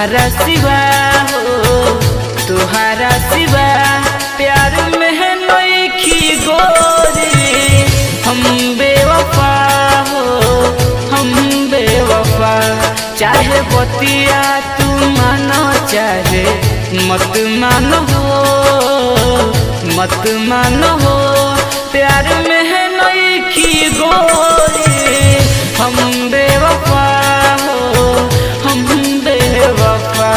तुहारा सिवा हो, तुहारा सिवा प्यार में है नईखी गोरी। हम बेवफा हो, हम बेवफा, चाहे बतिया तू मानो चाहे मत मानो हो, मत मानो हो, प्यार में है नईखी गोरी। हम बेवफा हो, हम बेवफा।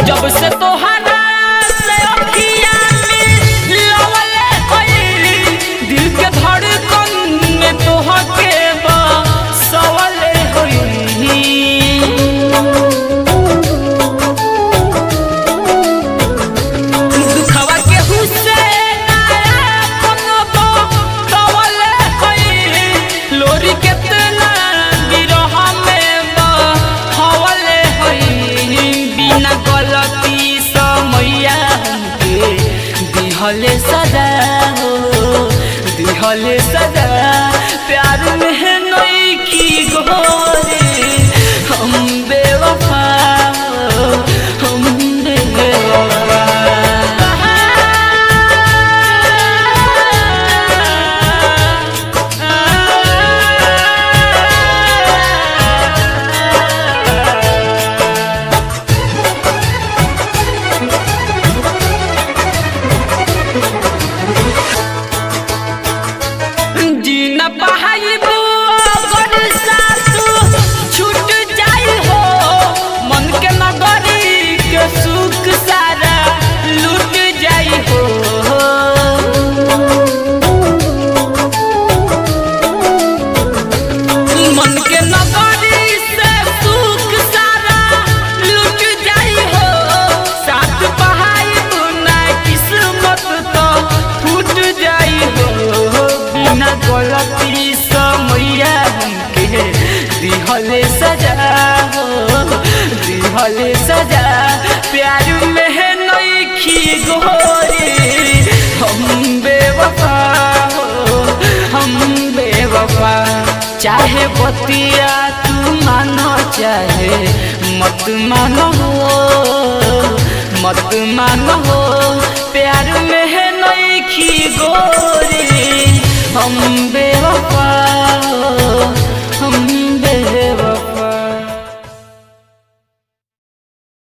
जब से तोहरा से अखिया में लवले होइली, दिल के धड़कन में तोहके बसवले होइली। दुखवा के हुस्से नायापन बतवले होइली, लोरी केतना बिरह में बहवले होइली। बिना गलती समैया हमके दिहले सदा हो, दिहले सदा, प्यार में है नईखी गोरी। हम बेवफा हो, हम बेवफा। जीना पाइबू अगर सासु छूट जाई हो, मन के नगरी के सुख सारा लूट जाई हो। मन के नगरी से सुख सारा लूट जाई हो, साथ पाइबू ना किस्मत तो फूट जाई हो। बिना गलती समैया हमके दिहले सजा हो, दिहले सजा, प्यार में है नईखी गोरी। हम बेवफा हो, हम बेवफा, चाहे बतिया तू मानो चाहे मत मानो हो, मत मानो हो, प्यार में है नईखी गोरी। हम